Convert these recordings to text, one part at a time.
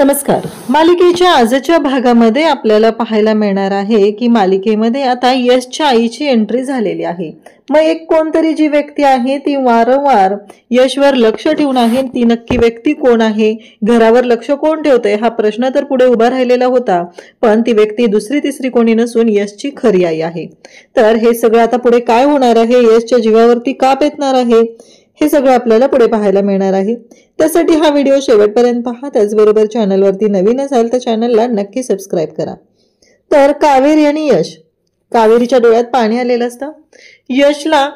नमस्कार। मालिकेच्या आजच्या भागामध्ये आपल्याला पाहायला मिळणार आहे की मालिकेमध्ये आता यशच्या आईची एंट्री झालेली आहे। मग एक कोणतरी जी व्यक्ती आहे ती वारंवार यशवर लक्ष ठेवून आहे, ती नक्की व्यक्ती कोण आहे, घरावर लक्ष कोण ठेवतंय हा प्रश्न तर पुढे उभा राहिलेला होता। पण ती व्यक्ती दुसरी तिसरी कोणी नसून यशची खरी आई आहे। तर हे सगळं आता पुढे काय होणार आहे, यशच्या जीवावरती का बेतणार आहे, हे सगळं आपल्याला पुढे पाहायला मिळणार आहे। त्यासाठी हा व्हिडिओ शेवटपर्यंत पहा। त्याचबरोबर चॅनलवरती नवीन असाल तर चॅनलला नक्की सबस्क्राइब करा। तर कावेरी आणि यश, कावेरीच्या डोळ्यात पाणी आलेलं असतं। यशला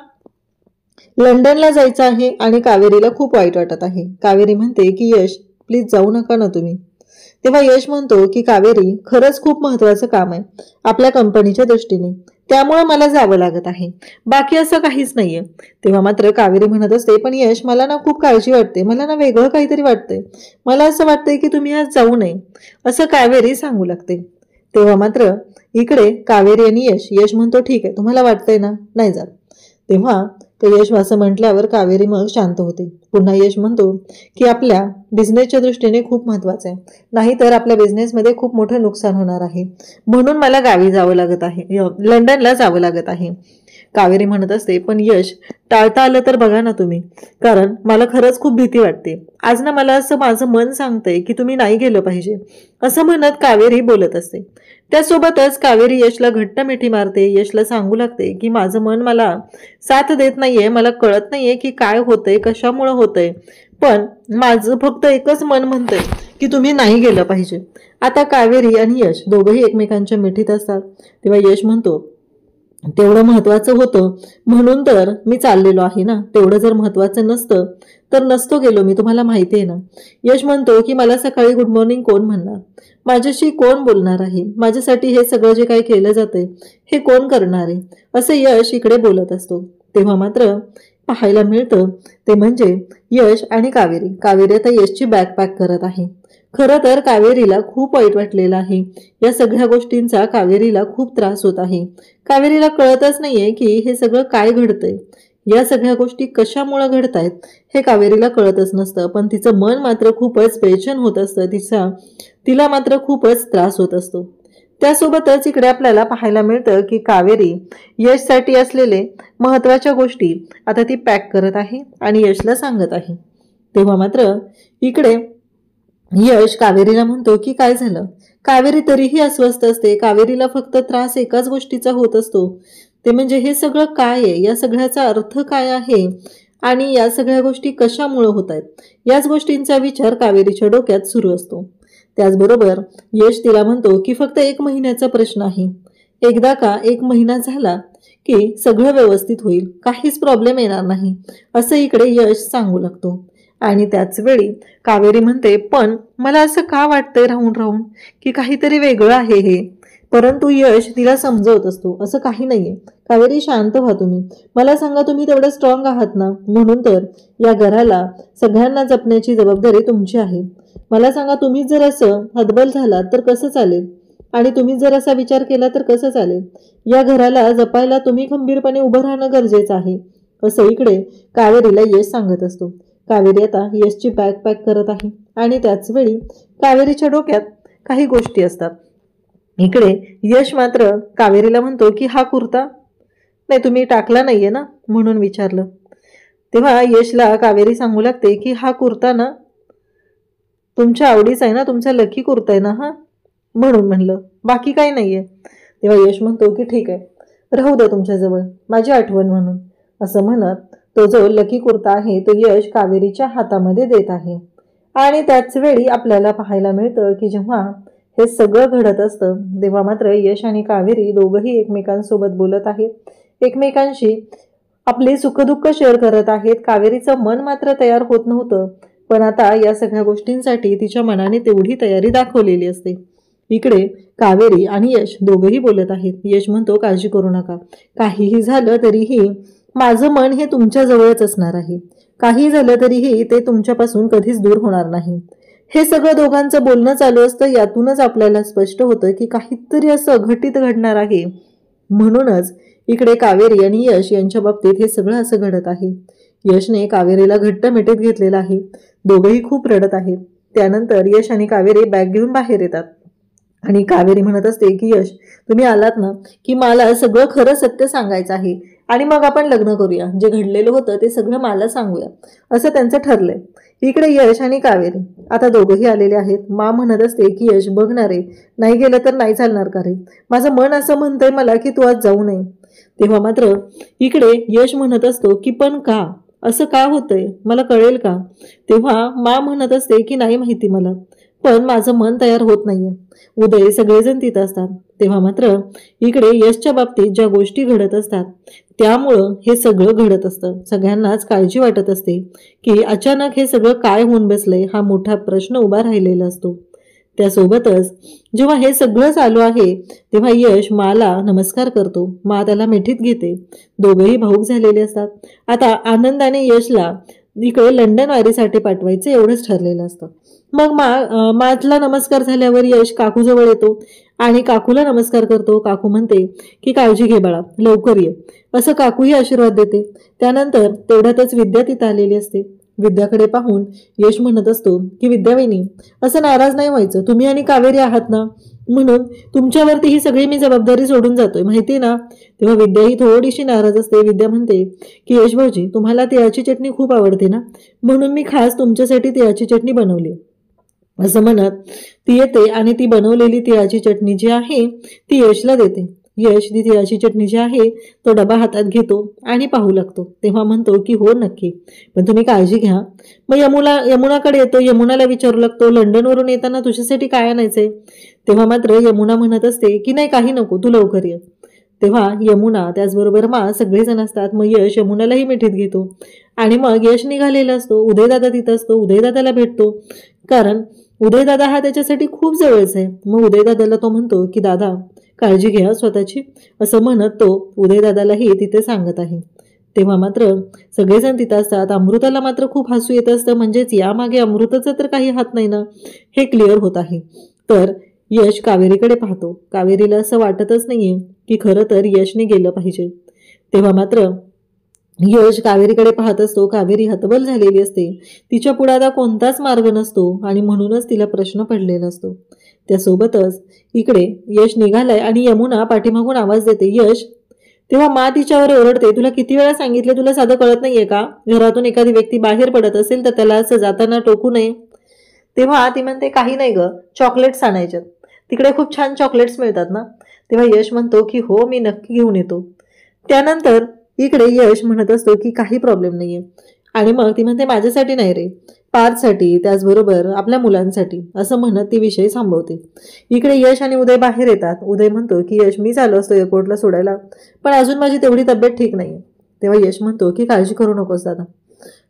लंडनला जायचं आहे आणि कावेरीला खूप वाईट वाटत आहे। कावेरी म्हणते की यश प्लीज जाऊ नका ना तुम्ही। तेव्हा यश म्हणतो की कावेरी खरंच खूप महत्त्वाचं काम आहे आपल्या कंपनीच्या दृष्टीने, त्यामुळे मला जावं लागत आहे, बाकी असं काहीच नाहीये। तेव्हा मात्र कावेरी म्हणत असते पण यश मला ना खूप काळजी वाटते, मला ना वेगळं काहीतरी वाटतंय, मला असं वाटतंय की तुम्ही आज जाऊ नये, असं कावेरी सांगू लागते। तेव्हा मात्र इकडे कावेरी आणि यश म्हणतो ठीक आहे तुम्हाला वाटतंय ना, नाही जात। तेव्हा यश असं म्हटल्यावर कावेरी मग शांत होते। पुन्हा यश म्हणतो की आपल्या बिझनेसच्या दृष्टीने खूप महत्त्वाचं आहे, नाहीतर आपल्या बिझनेसमध्ये खूप मोठं नुकसान होणार आहे, म्हणून मला गावी जावं लागत आहे, लंडनला जावं लागत आहे। कावेरी म्हणत असते पण यश टाळता आलं तर बघा ना तुम्ही, कारण मला खरंच खूप भीती वाटते, आज ना मला असं माझं मन सांगतंय की तुम्ही नाही गेलं पाहिजे, असं म्हणत कावेरी बोलत असते। त्यासोबतच कावेरी यशला घट्ट मिठी मारते, यशला सांगू लागते की माझं मन मला साथ देत नाहीये, मला कळत नाहीये की काय होतंय, कशामुळे होतंय, पण माझं फक्त एकच मन म्हणतंय की तुम्ही नाही गेलं पाहिजे। आता कावेरी आणि यश दोघंही एकमेकांच्या मिठीत असतात। तेव्हा यश म्हणतो तेवढं महत्त्वाचं होतं म्हणून तर मी चाललेलो आहे ना, तेवढं जर महत्त्वाचं नसतं तर नसतो गेलो मी, तुम्हाला माहिती आहे ना। यश म्हणतो की मला सकाळी गुड मॉर्निंग कोण म्हणणार, माझ्याशी कोण बोलणार आहे, माझ्यासाठी हे सगळं जे काही केलं जातंय हे कोण करणार आहे, असं यश इकडे बोलत असतो। तेव्हा मात्र पाहायला मिळतं ते म्हणजे यश आणि कावेरी आता यशची बॅग पॅक करत आहे। खरं तर कावेरीला खूप वाईट वाटलेलं आहे, या सगळ्या गोष्टींचा कावेरीला खूप त्रास होत आहे। कावेरीला कळतच नाहीये की हे सगळं काय घडतंय, या सगळ्या गोष्टी कशामुळे घडतायत हे कावेरीला कळतच नसतं, पण तिचं मन मात्र खूपच बेचैन होत असतं, तिला मात्र खूपच त्रास होत असतो। त्यासोबतच इकडे आपल्याला पाहायला मिळतं की कावेरी यशसाठी असलेले महत्त्वाच्या गोष्टी आता ती पॅक करत आहे आणि यशला सांगत आहे। तेव्हा मात्र इकडे यश कावेरीला म्हणतो की काय झालं, कावेरी तरीही अस्वस्थ असते, कावेरीला फक्त त्रास एकाच गोष्टीचा होत असतो, ते म्हणजे हे सगळं काय आहे, या सगळ्याचा अर्थ काय आहे आणि या सगळ्या गोष्टी कशामुळे होत आहेत, याच गोष्टींचा विचार कावेरीच्या डोक्यात सुरू असतो। त्याचबरोबर यश तिला म्हणतो की फक्त 1 महिन्याचा प्रश्न आहे, एकदा का 1 महिना झाला की सगळं व्यवस्थित होईल, काहीच प्रॉब्लेम येणार नाही, असं इकडे यश सांगू लागतो। आणि त्याच वेळी कावेरी म्हणते पण मला असं का वाटतंय राहून राहून की काहीतरी वेगळं आहे हे, परंतु यश तिला समजवत असतो असं काही नाहीये, कावेरी शांत व्हा तुम्ही, मला सांगा तुम्ही तेवढे स्ट्रॉंग आहात ना, म्हणून तर या घराला सगळ्यांना जपण्याची जबाबदारी तुमची आहे। मला सांगा तुम्ही जर असं हतबल झालात तर कसं चालेल, आणि तुम्ही जर असा विचार केला तर कसं चालेल, या घराला जपायला तुम्ही खंबीरपणे उभं राहणं गरजेचं आहे, असं इकडे कावेरीला यश सांगत असतो। कावेरी आता यशची बॅग पॅक करत आहे आणि त्याच वेळी कावेरीच्या डोक्यात काही गोष्टी असतात। इकडे यश मात्र कावेरीला म्हणतो की हा कुर्ता नाही तुम्ही टाकला नाहीये ना म्हणून विचारलं। तेव्हा यशला कावेरी सांगू लागते की हा कुर्ता ना तुमच्या आवडीचा आहे ना, तुमचा लकी कुर्ता आहे ना हा, म्हणून म्हणलं, बाकी काही नाहीये। तेव्हा यश म्हणतो की ठीक आहे, राहू दे तुमच्याजवळ, माझी आठवण म्हणून, असं म्हणत तो जो लकी कुर्ता आहे तो यश कावेरीच्या हातामध्ये देत आहे। आणि त्याच वेळी आपल्याला पाहायला मिळतं की जेव्हा हे सगळं घडत असतं तेव्हा मात्र यश आणि कावेरी दोघंही एकमेकांसोबत बोलत आहेत, एकमेकांशी आपले सुखदुःख शेअर करत आहेत। कावेरीचं मन मात्र तयार होत नव्हतं, पण आता या सगळ्या गोष्टींसाठी तिच्या मनाने तेवढी तयारी दाखवलेली असते। इकडे कावेरी आणि यश दोघंही बोलत आहेत। यश म्हणतो काळजी करू नका, काहीही झालं तरीही माझं मन हे तुमच्या जवळच असणार आहे, काही झालं तरीही ते तुमच्यापासून कधीच दूर होणार नाही। हे सगळं दोघांचं बोलणं चालू असतं, यातूनच आपल्याला स्पष्ट होतं की काहीतरी असं घटित घडणार आहे, म्हणूनच इकडे कावेरी आणि यश यांच्या बाबतीत हे सगळं असं घडत आहे। यशने कावेरीला घट्ट मिठीत घेतलेलं आहे, दोघंही खूप रडत आहेत। त्यानंतर यश आणि कावेरी बॅग घेऊन बाहेर येतात आणि कावेरी म्हणत असते की यश, तुम्ही आलात ना की मला सगळं खरं सत्य सांगायचं आहे आणि मग आपण लग्न करूया, जे घडलेलं होतं ते सगळं मला सांगूया, असं त्यांचं ठरलंय. इकडे यश आणि कावेरी आता दोघंही आलेले आहेत. मा म्हणत असते की यश, बघणार रे, नाही गेलं तर नाही चालणार का रे, माझं मन असं म्हणतंय मला की तू आज जाऊ नये. तेव्हा मात्र इकडे यश म्हणत असतो की पण का, असं का होतंय, मला कळेल का. तेव्हा मा म्हणत असते की नाही माहिती मला, पण माझं मन तयार होत नाहीये. उदय सगळेजण तिथं असतात. तेव्हा मात्र इकडे यशच्या बाबतीत ज्या गोष्टी घडत असतात त्यामुळं हे सगळं घडत असतं. सगळ्यांनाच काळजी वाटत असते की अचानक हे सगळं काय होऊन बसलंय, हा मोठा प्रश्न उभा राहिलेला असतो. त्यासोबतच जेव्हा हे सगळं चालू आहे तेव्हा यश माला नमस्कार करतो. मा त्याला मिठीत घेते. दोघेही भाऊक झालेले असतात. आता आनंदाने यशला इकडे लंडन वारीसाठी पाठवायचं एवढंच ठरलेलं असतं. मग मातला नमस्कार झाल्यावर यश काकूजवळ येतो आणि काकूला नमस्कार करतो. काकू म्हणते की काळजी घे बाळा, लवकर ये, असं काकूही आशीर्वाद देते. त्यानंतर तेवढ्यातच विद्या तिथं आलेली असते. विद्याकडे पाहून यश म्हणत असतो की विद्यावहिनी, असं नाराज नाही व्हायचं, तुम्ही आणि कावेरी आहात ना, म्हणून तुमच्यावरती ही सगळी मी जबाबदारी सोडून जातोय, माहिती ना. तेव्हा विद्या ही थोडीशी नाराज असते. विद्या म्हणते की यश भाऊजी, तुम्हाला तिळाची चटणी खूप आवडते ना, म्हणून मी खास तुमच्यासाठी तिळाची चटणी बनवली, असं म्हणत ती येते आणि ती बनवलेली तिळाची चटणी जी आहे ती यशला देते. यश ती तिळाची चटणी जी आहे तो डबा हातात घेतो आणि पाहू लागतो. तेव्हा म्हणतो की हो नक्की, पण तुम्ही काळजी घ्या. मग यमुनाकडे येतो. यमुनाला विचारू लागतो, लंडनवरून येताना तुझ्यासाठी काय आणायचंय. तेव्हा मात्र यमुना म्हणत असते की नाही, काही नको, तू लवकर ये. तेव्हा यमुना त्याचबरोबर मा सगळेजण असतात. मग यश यमुनालाही मिठीत घेतो आणि मग यश निघालेला असतो. उदयदादा तिथं असतो. उदयदादाला भेटतो, कारण उदयदादा हा त्याच्यासाठी खूप जवळच आहे. मग उदयदादाला तो म्हणतो की दादा, काळजी घ्या स्वतःची, असं म्हणत तो उदयदादालाही तिथे सांगत आहे. तेव्हा मात्र सगळेजण तिथं असतात. अमृताला मात्र खूप हसू येत असतं, म्हणजेच यामागे अमृताचा तर काही हात नाही ना, हे क्लिअर होत आहे. तर यश कावेरीकडे पाहतो. कावेरीला असं वाटतच नाहीये की खरं तर यशने गेलं पाहिजे. तेव्हा मात्र यश कावेरीकडे पाहत असतो. कावेरी हतबल झालेली असते. तिच्या पुढे आता कोणताच मार्ग नसतो आणि म्हणूनच तिला प्रश्न पडलेला असतो. त्यासोबतच इकडे यश निघालाय आणि यमुना पाठीमागून आवाज देते, यश. तेव्हा मा तिच्यावर ओरडते, तुला किती वेळा सांगितले, तुला साधं कळत नाहीये का, घरातून एखादी व्यक्ती बाहेर पडत असेल तर त्याला असं जाताना टोकू नये. तेव्हा ती म्हणते, काही नाही ग, चॉकलेट्स आणायच्यात, तिकडे खूप छान चॉकलेट्स मिळतात ना. तेव्हा यश म्हणतो की हो, मी नक्की घेऊन येतो. त्यानंतर इकडे यश म्हणत असतो की काही प्रॉब्लेम नाहीये. आणि मग ती म्हणते, माझ्यासाठी नाही रे, पार्थसाठी, त्याचबरोबर आपल्या मुलांसाठी, असं म्हणत ती विषय थांबवते. इकडे यश आणि उदय बाहेर येतात. उदय म्हणतो की यश, मी चालू असतो एअरपोर्टला सोडायला, पण अजून माझी तेवढी तब्येत ठीक नाहीये. तेव्हा यश म्हणतो की काळजी करू नकोस दादा,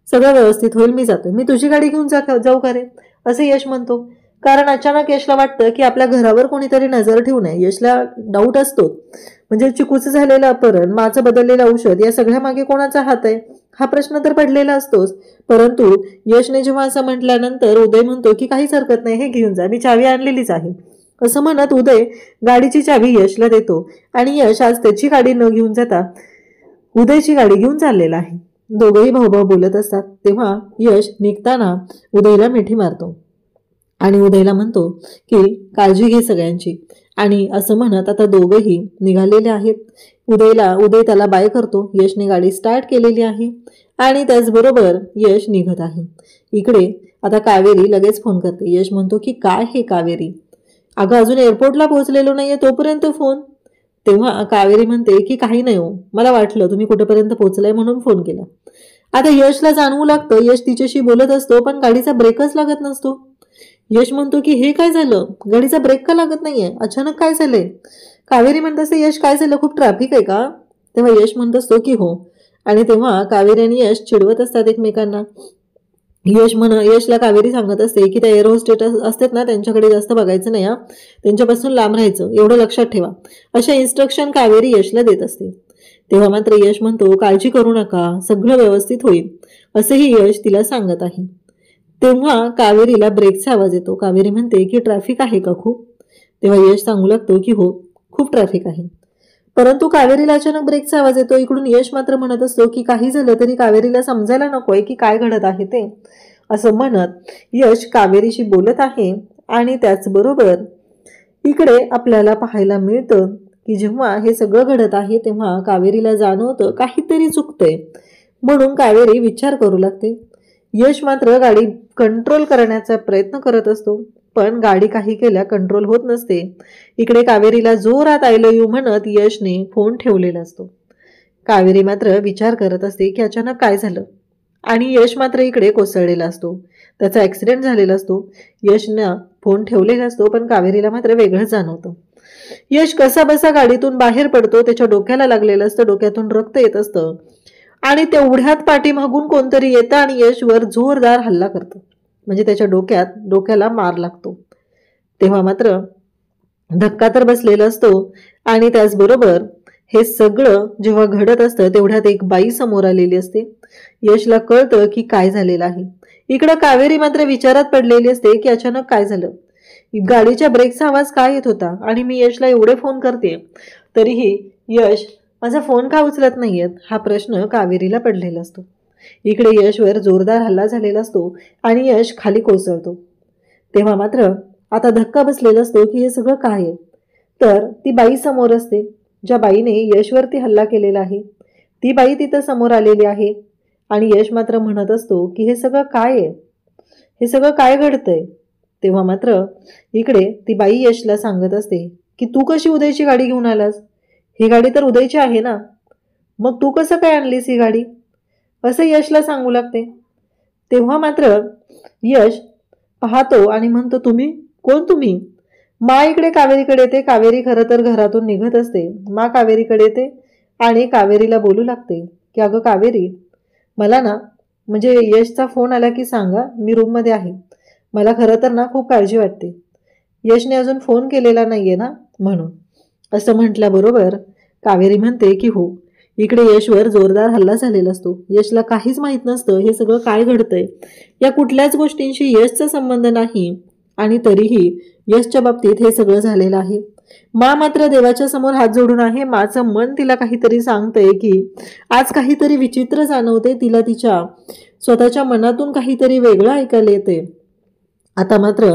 सगळं व्यवस्थित होईल, मी जातो, मी तुझी गाडी घेऊन जाऊ का रे, असे यश म्हणतो. कारण अचानक यशला वाटतं की आपल्या घरावर कोणीतरी नजर ठेवू नये. यशला डाऊट असतो, म्हणजे चिकूचं झालेलं अपहरण, माचं बदललेलं औषध, या सगळ्या मागे कोणाचा हात आहे, हा प्रश्न तर पडलेला असतोच. परंतु यशने जेव्हा असं म्हटल्यानंतर उदय म्हणतो की काहीच हरकत नाही, हे घेऊन जा, मी चावी आणलेलीच आहे, असं म्हणत उदय गाडीची चावी यशला देतो आणि यश आज त्याची गाडी न घेऊन जाता उदयची गाडी घेऊन चाललेला आहे. दोघंही भाऊभाऊ बोलत असतात. तेव्हा यश निघताना उदयला मिठी मारतो आणि उदयला म्हणतो की काळजी घे सगळ्यांची, आणि असं म्हणत आता दोघंही निघालेले आहेत. उदय त्याला बाय करतो. यशने गाडी स्टार्ट केलेली आहे आणि त्याचबरोबर यश निघत आहे. इकडे आता कावेरी लगेच फोन करते. यश म्हणतो की काय हे कावेरी, अगं अजून एअरपोर्टला पोहोचलेलो नाहीये तोपर्यंत फोन. तेव्हा कावेरी म्हणते की काही नाही हो, मला वाटलं तुम्ही कुठेपर्यंत पोहोचलाय म्हणून फोन केला. आता यशला जाणवू लागतं, यश तिच्याशी बोलत असतो पण गाडीचा ब्रेकच लागत नसतो. यश म्हणतो की हे काय झालं, गाडीचा ब्रेक का लागत नाहीये, अचानक काय झालंय. कावेरी म्हणत असते, यश काय झालं, खूप ट्रॅफिक आहे का. तेव्हा यश म्हणत असतो की हो. आणि तेव्हा कावेरी आणि यश चिडवत असतात एकमेकांना. यशला कावेरी सांगत असते की त्या एअर होस्टेस असतात ना, त्यांच्याकडे जास्त बघायचं नाही, त्यांच्यापासून लांब राहायचं, एवढं लक्षात ठेवा, अशा इन्स्ट्रक्शन कावेरी यशला देत असते. तेव्हा मात्र यश म्हणतो, काळजी करू नका, सगळं व्यवस्थित होईल, असंही यश तिला सांगत आहे. तेव्हा कावेरीला ब्रेकचा आवाज येतो. कावेरी म्हणते की ट्रॅफिक आहे का खूप. तेव्हा यश सांगू लागतो की हो, खूप ट्रॅफिक आहे. परंतु कावेरीला अचानक ब्रेकचा आवाज येतो. इकडून यश मात्र म्हणत असतो की काही झालं तरी कावेरीला समजायला नकोय की काय घडत आहे ते, असं म्हणत यश कावेरीशी बोलत आहे. आणि त्याचबरोबर इकडे आपल्याला पाहायला मिळतं की जेव्हा हे सगळं घडत आहे तेव्हा कावेरीला जाणवतं काहीतरी चुकतंय. म्हणून कावेरी विचार करू लागते. यश मात्र गाडी कंट्रोल करण्याचा प्रयत्न करत असतो, पण गाडी काही केल्या कंट्रोल होत नसते. इकडे कावेरीला जोरात आय लव्ह यू म्हणत यशने फोन ठेवलेला असतो. कावेरी मात्र विचार करत असते की अचानक काय झालं, आणि यश मात्र इकडे कोसळलेला असतो. त्याचा ॲक्सिडेंट झालेला असतो. यशनं फोन ठेवलेला असतो, पण कावेरीला मात्र वेगळंच जाणवतं. यश कसा बसा गाडीतून बाहेर पडतो. त्याच्या डोक्याला लागलेलं असतं, डोक्यातून रक्त येत असतं, आणि तेवढ्यात पाठीमागून कोणतरी येतं आणि यशवर जोरदार हल्ला करतं. म्हणजे त्याच्या डोक्याला मार लागतो. तेव्हा मात्र धक्का तर बसलेला असतो. आणि त्याचबरोबर हे सगळं जेव्हा घडत असतं तेवढ्यात एक बाई समोर आलेली असते. यशला कळतं की काय झालेलं आहे. इकडं कावेरी मात्र विचारात पडलेली असते की अचानक काय झालं, गाडीच्या ब्रेकचा आवाज काय येत होता, आणि मी यशला एवढे फोन करते तरीही यश माझा फोन का उचलत नाहीयेत, हा प्रश्न कावेरीला पडलेला असतो. इकडे यशवर जोरदार हल्ला झालेला असतो आणि यश खाली कोसळतो. तेव्हा मात्र आता धक्का बसलेला असतो की हे सगळं काय आहे. तर ती बाई समोर असते, ज्या बाईने यशवरती हल्ला केलेला आहे. ती बाई तिथं समोर आलेली आहे. आणि यश मात्र म्हणत असतो की हे सगळं काय आहे, हे सगळं काय घडतंय. तेव्हा मात्र इकडे ती बाई यशला सांगत असते की तू कशी उदयची गाडी घेऊन आलास, ही गाडी तर उदयची आहे ना, मग तू कसं काय आणलीस ही गाडी, असं यशला सांगू लागते. तेव्हा मात्र यश पाहतो आणि म्हणतो तुम्ही कोण, तुम्ही. मा इकडे कावेरीकडे येते. कावेरी खरं तर घरातून निघत असते. मा कावेरीकडे येते आणि कावेरीला बोलू लागते की अगं कावेरी, मला ना म्हणजे यशचा फोन आला की सांगा, मी रूममध्ये आहे. मला खरं तर ना खूप काळजी वाटते. यशने अजून फोन केलेला नाहीये ना म्हणून. असं म्हटल्याबरोबर कावेरी म्हणते की हो. इकडे यशवर जोरदार हल्ला झालेला असतो. यशला काहीच माहीत नसतं हे सगळं काय घडतंय. या कुठल्याच गोष्टींशी यशचा संबंध नाही, आणि तरीही यशच्या बाबतीत हे सगळं झालेलं आहे. मा मात्र देवाच्या समोर हात जोडून आहे. माचं मन तिला काहीतरी सांगतंय की आज काहीतरी विचित्र जाणवते. तिला तिच्या स्वतःच्या मनातून काहीतरी वेगळं ऐकायला येते. आता मात्र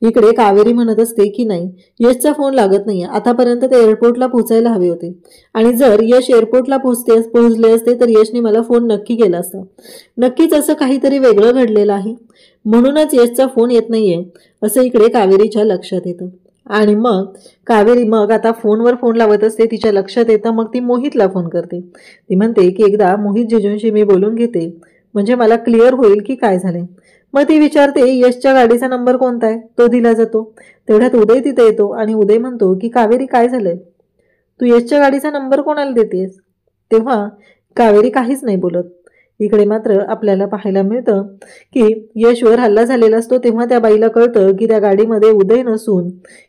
इकडे कावेरी म्हणत असते की नाही, यशचा फोन लागत नाहीये. आतापर्यंत ते एअरपोर्टला पोहोचायला हवे होते, आणि जर यश एअरपोर्टला पोहोचले असते तर यशने मला फोन नक्की केला असता. नक्कीच असं काहीतरी वेगळं घडलेलं आहे, म्हणूनच यशचा फोन येत नाहीये असं इकडे कावेरीच्या लक्षात येतं. आणि मग कावेरी आता फोनवर फोन लावत असते. तिच्या लक्षात येतं. मग ती मोहितला फोन करते. ती म्हणते की एकदा मोहित जिजूंशी मी बोलून घेते, म्हणजे मला क्लिअर होईल की काय झाले. मग ती विचारते यशच्या गाडीचा नंबर कोणता आहे. तो दिला जातो. तेवढ्यात उदय तिथे येतो आणि उदय म्हणतो की कावेरी काय झालंय, तू यशच्या गाडीचा नंबर कोणाला देतेस. तेव्हा कावेरी काहीच नाही बोलत. इकडे मात्र आपल्याला पाहायला मिळतं की यशवर हल्ला झालेला असतो. तेव्हा त्या बाईला कळतं की त्या गाडीमध्ये उदय नसून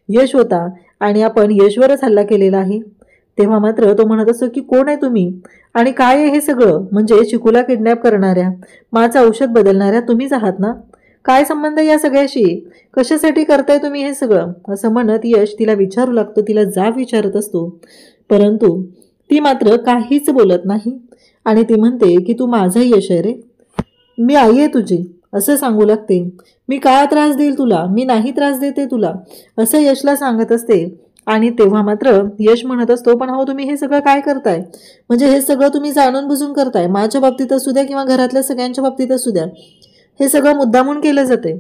यश होता आणि आपण यशवरच हल्ला केलेला आहे. तेव्हा मात्र तो म्हणत असतो की कोण आहे तुम्ही आणि काय आहे हे सगळं, म्हणजे चिकूला किडनॅप करणाऱ्या, माचं औषध बदलणाऱ्या तुम्हीच आहात ना, काय संबंध या सगळ्याशी, कशासाठी करताय तुम्ही हे सगळं, असं म्हणत यश तिला विचारू लागतो. तिला जाब विचारत असतो, परंतु ती मात्र काहीच बोलत नाही. आणि ती म्हणते की तू माझा यश आहे रे, मी आई आहे तुझी, असं सांगू लागते. मी काय त्रास देईल तुला, मी नाही त्रास देते तुला, असं यशला सांगत असते. आणि तेव्हा मात्र यश म्हणत असतो पण हो तुम्ही हे सगळं काय करताय, म्हणजे हे सगळं तुम्ही जाणून बुजून करताय, माझ्या बाबतीत असू द्या किंवा घरातल्या सगळ्यांच्या बाबतीत असू द्या, हे सगळं मुद्दामून केलं जाते.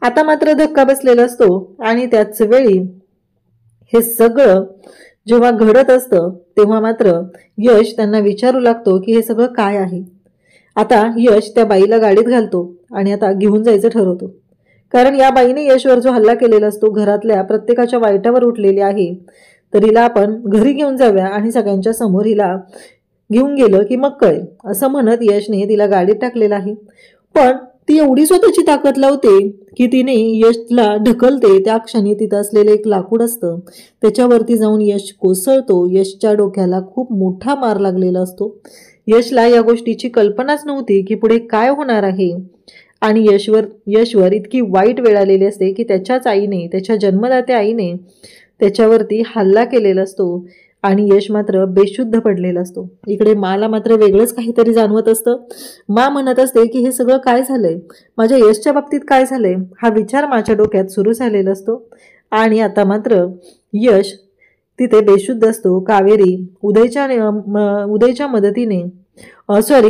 आता मात्र धक्का बसलेला असतो. आणि त्याच वेळी हे सगळं जेव्हा घडत असतं तेव्हा मात्र यश त्यांना विचारू लागतो की हे सगळं काय आहे. आता यश त्या बाईला गाडीत घालतो आणि आता घेऊन जायचं ठरवतो, कारण या बाईने यशवर जो हल्ला केलेला असतो घरातल्या प्रत्येकाच्या वाईटावर उठलेली आहे, तर हिला आपण घरी घेऊन जाऊया आणि सगळ्यांच्या समोर हिला घेऊन गेलं की मग कळेल, असं म्हणत यशने तिला गाडीत टाकलेलं आहे. पण ती एवढी स्वतःची ताकद लावते की तिने यशला ढकलते. त्या क्षणी तिथं असलेलं एक लाकूड असतं त्याच्यावरती जाऊन यश कोसळतो. यशच्या डोक्याला खूप मोठा मार लागलेला असतो. यशला या गोष्टीची कल्पनाच नव्हती की पुढे काय होणार आहे. आणि यशवर इतकी वाईट वेळ आलेली असते की त्याच्याच आईने, त्याच्या जन्मदात्या आईने त्याच्यावरती हल्ला केलेला असतो. आणि यश मात्र बेशुद्ध पडलेला असतो. इकडे माला मात्र वेगळंच काहीतरी जाणवत असतं. मा म्हणत असते की हे सगळं काय झालंय, माझ्या यशच्या बाबतीत काय झालंय, हा विचार माझ्या डोक्यात सुरू झालेला असतो. आणि आता मात्र यश तिथे बेशुद्ध असतो. कावेरी उदयच्या मदतीने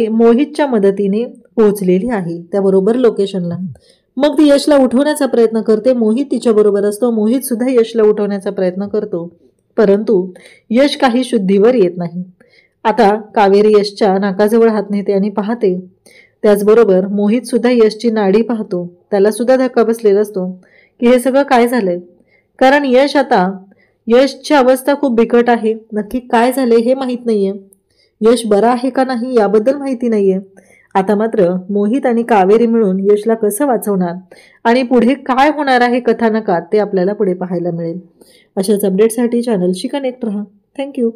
मोहितच्या मदतीने पोहोचलेली आहे त्याबरोबर लोकेशनला. मग ती यशला उठवण्याचा प्रयत्न करते. मोहित तिच्या बरोबर असतो. मोहित सुद्धा यशला उठवण्याचा प्रयत्न करतो, परंतु यश काही शुद्धीवर येत नाही. आता कावेरी यशच्या नाकाजवळ हात नेते आणि पाहते. त्याचबरोबर मोहित सुद्धा यशची नाडी पाहतो. त्याला सुद्धा धक्का बसलेला असतो की हे सगळं काय झालंय. कारण यशची अवस्था खूप बिकट आहे. नक्की काय झालंय हे माहीत नाहीये. यश बरा आहे का नाही याबद्दल माहिती नाहीये. आता मात्र मोहित आणि कावेरी मिळून यशला कसं वाचवणार आणि पुढे काय होणार आहे कथानकात ते आपल्याला पुढे पाहायला मिळेल. अशाच अपडेटसाठी चॅनलशी कनेक्ट रहा. थँक्यू.